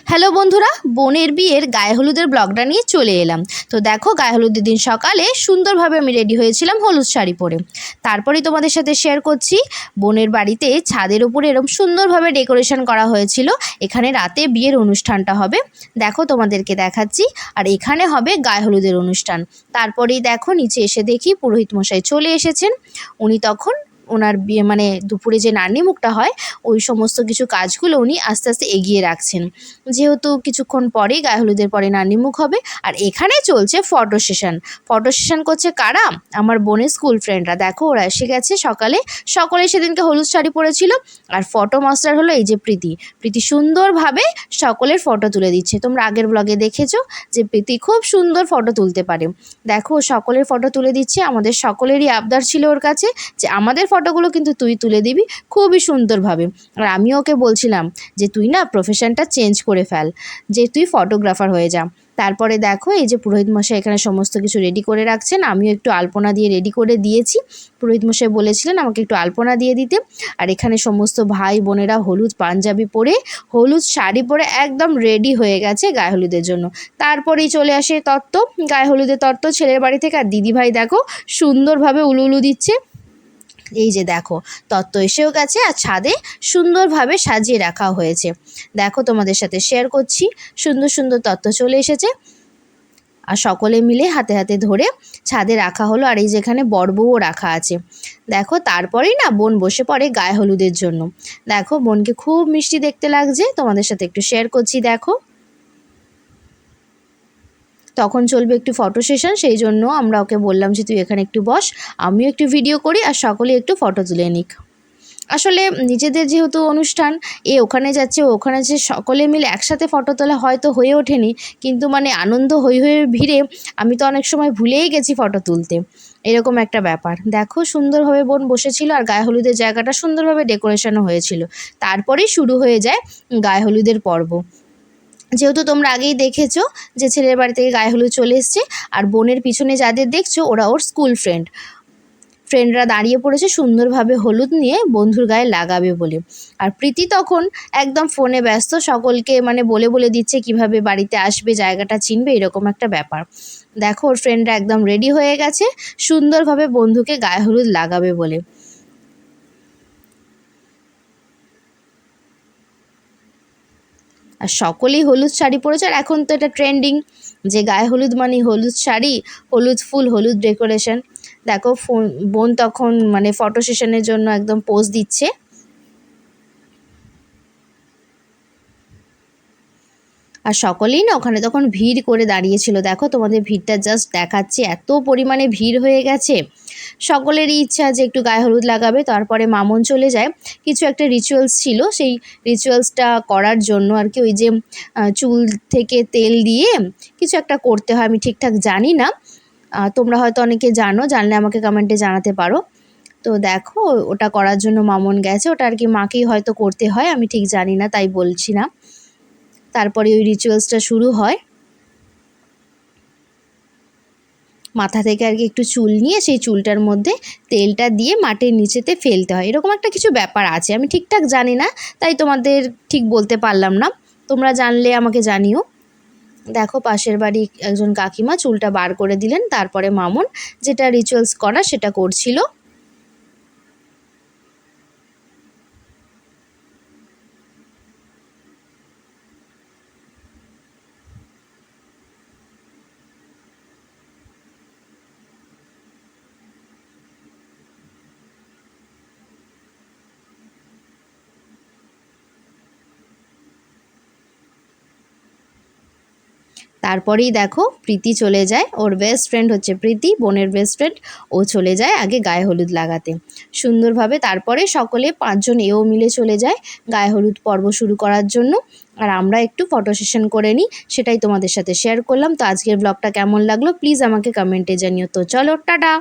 Hello বন্ধুরা, বোনের বিয়ের গায়ে হলুদের ব্লগটা নিয়ে চলে এলাম। তো দেখো, গায়ে হলুদের দিন সকালে সুন্দরভাবে আমি রেডি হয়েছিলাম হলুদ শাড়ি পরে। তারপরেই তোমাদের সাথে শেয়ার করছি, বোনের বাড়িতে ছাদের উপরে এরকম সুন্দরভাবে ডেকোরেশন করা হয়েছিল। এখানে রাতে বিয়ের অনুষ্ঠানটা হবে, দেখো তোমাদেরকে দেখাচ্ছি। আর এখানে হবে গায়ে হলুদের অনুষ্ঠান। তারপরেই দেখো, নিচে এসে দেখি পুরোহিত মশাই চলে এসেছেন। উনি তখন ওনার বিয়ে মানে দুপুরে যে নান্নি মুখটা হয়, ওই সমস্ত কিছু কাজগুলো উনি আস্তে আস্তে এগিয়ে রাখছেন, যেহেতু কিছুক্ষণ পরেই গায়ে হলুদের পরে নান্নি মুখ হবে। আর এখানে চলছে ফটো সেশন করছে কারা? আমার বোনের স্কুল ফ্রেন্ডরা। দেখো, ওরা এসে গেছে সকালে। সকলে সেদিনকে হলুদ শাড়ি পরেছিল। আর ফটো মাস্টার হলো এই যে প্রীতি সুন্দরভাবে সকলের ফটো তুলে দিচ্ছে। তোমরা আগের ব্লগে দেখেছো যে প্রীতি খুব সুন্দর ফটো তুলতে পারে। দেখো, সকলের ফটো তুলে দিচ্ছে। আমাদের সকলেরই আবদার ছিল ওর কাছে যে আমাদের ফটোগুলো কিন্তু তুই তুলে দিবি খুবই সুন্দরভাবে। আর আমি ওকে বলছিলাম যে তুই না প্রফেশনটা চেঞ্জ করে ফেল, যে তুই ফটোগ্রাফার হয়ে যা। তারপরে দেখো, এই যে পুরোহিত মশাই এখানে সমস্ত কিছু রেডি করে রাখছেন। আমিও একটু আলপনা দিয়ে রেডি করে দিয়েছি। পুরোহিত মশাই বলেছিলেন আমাকে একটু আলপনা দিয়ে দিতে। আর এখানে সমস্ত ভাই বোনেরা হলুদ পাঞ্জাবি পরে, হলুদ শাড়ি পরে একদম রেডি হয়ে গেছে গায়ে হলুদের জন্য। তারপরেই চলে আসে তত্ত্ব, গায়ে হলুদের তত্ত্ব ছেলের বাড়ি থেকে। আর দিদিভাই দেখো সুন্দরভাবে উলুলু দিচ্ছে। এই যে দেখো, তত্ত্ব এসেও গেছে আর ছাদে সুন্দরভাবে সাজিয়ে রাখা হয়েছে। দেখো, তোমাদের সাথে শেয়ার করছি, সুন্দর সুন্দর তত্ত্ব চলে এসেছে। আর সকলে মিলে হাতে হাতে ধরে ছাদে রাখা হলো। আর এই যেখানে বড়বউও রাখা আছে। দেখো, তারপরেই না বোন বসে পড়ে গায়ে হলুদের জন্য। দেখো, বোনকে খুব মিষ্টি দেখতে লাগছে, তোমাদের সাথে একটু শেয়ার করছি। দেখো, তখন চলবে একটু ফটো সেশন, সেই জন্য আমরা ওকে বললাম যে তুই এখানে একটু বস, আমিও একটু ভিডিও করি আর সকলে একটু ফটো তুলে নিক। আসলে নিজেদের যেহেতু অনুষ্ঠান, ওখানে যাচ্ছে ওখানে যে সকলে মিলে একসাথে ফটো তোলা হয়তো হয়ে ওঠেনি, কিন্তু মানে আনন্দ হয়ে ভিড়ে আমি তো অনেক সময় ভুলেই গেছি ফটো তুলতে, এরকম একটা ব্যাপার। দেখো, সুন্দরভাবে বোন বসেছিল আর গায়ে হলুদের জায়গাটা সুন্দরভাবে ডেকোরেশনও হয়েছিল। তারপরেই শুরু হয়ে যায় গায়ে হলুদের পর্ব। যেহেতু তোমরা আগেই দেখেছো যে ছেলের বাড়ি থেকে গায়ে হলুদ চলে এসছে। আর বোনের পিছনে যাদের দেখছো ওরা ওর স্কুল ফ্রেন্ডরা দাঁড়িয়ে পড়েছে সুন্দরভাবে হলুদ নিয়ে বন্ধুর গায়ে লাগাবে বলে। আর প্রীতি তখন একদম ফোনে ব্যস্ত, সকলকে মানে বলে দিচ্ছে কিভাবে বাড়িতে আসবে, জায়গাটা চিনবে, এরকম একটা ব্যাপার। দেখো, ওর ফ্রেন্ডরা একদম রেডি হয়ে গেছে সুন্দরভাবে বন্ধুকে গায়ে হলুদ লাগাবে বলে। আর সকলেই হলুদ শাড়ি পরেছে। আর এখন তো এটা ট্রেন্ডিং যে গায়ে হলুদ মানে হলুদ শাড়ি, হলুদ ফুল, হলুদ ডেকোরেশন। দেখো, বোন তখন মানে ফটো সেশনের জন্য একদম পোজ দিচ্ছে। আর সকলেই না ওখানে তখন ভিড় করে দাঁড়িয়েছিল। দেখো, তোমাদের ভিড়টা জাস্ট দেখাচ্ছি, এত পরিমাণে ভিড় হয়ে গেছে। সকলেরই ইচ্ছা যে একটু গায়ে হলুদ লাগাবে। তারপরে মামন চলে যায়, কিছু একটা রিচুয়ালস ছিল, সেই রিচুয়ালসটা করার জন্য আর কি। ওই যে চুল থেকে তেল দিয়ে কিছু একটা করতে হয়, আমি ঠিকঠাক জানি না, তোমরা হয়তো অনেকে জানো, জানলে আমাকে কমেন্টে জানাতে পারো। তো দেখো, ওটা করার জন্য মামন গেছে। ওটা আর কি মাকেই হয়তো করতে হয়, আমি ঠিক জানি না, তাই বলছি না। তারপরে ওই রিচুয়ালসটা শুরু হয়। মাথা থেকে আর কি একটু চুল নিয়ে সেই চুলটার মধ্যে তেলটা দিয়ে মাটির নিচেতে ফেলতে হয়, এরকম একটা কিছু ব্যাপার আছে, আমি ঠিকঠাক জানি না, তাই তোমাদের ঠিক বলতে পারলাম না। তোমরা জানলে আমাকে জানিও। দেখো, পাশের বাড়ি একজন কাকিমা চুলটা বার করে দিলেন। তারপরে মামন যেটা রিচুয়ালস করা সেটা করছিল। তারপরেই দেখো, প্রীতি চলে যায়, ওর বেস্ট ফ্রেন্ড হচ্ছে প্রীতি, বোনের বেস্ট ফ্রেন্ড, ও চলে যায় আগে গায়ে হলুদ লাগাতে সুন্দরভাবে। তারপরে সকলে 5 জন মিলে চলে যায় গায়ে হলুদ পর্ব শুরু করার জন্য। আর আমরা একটু ফটো সেশন করে নিই, সেটাই তোমাদের সাথে শেয়ার করলাম। তো আজকের ব্লগটা কেমন লাগলো প্লিজ আমাকে কমেন্টে জানিও। তো চলো, টাটা।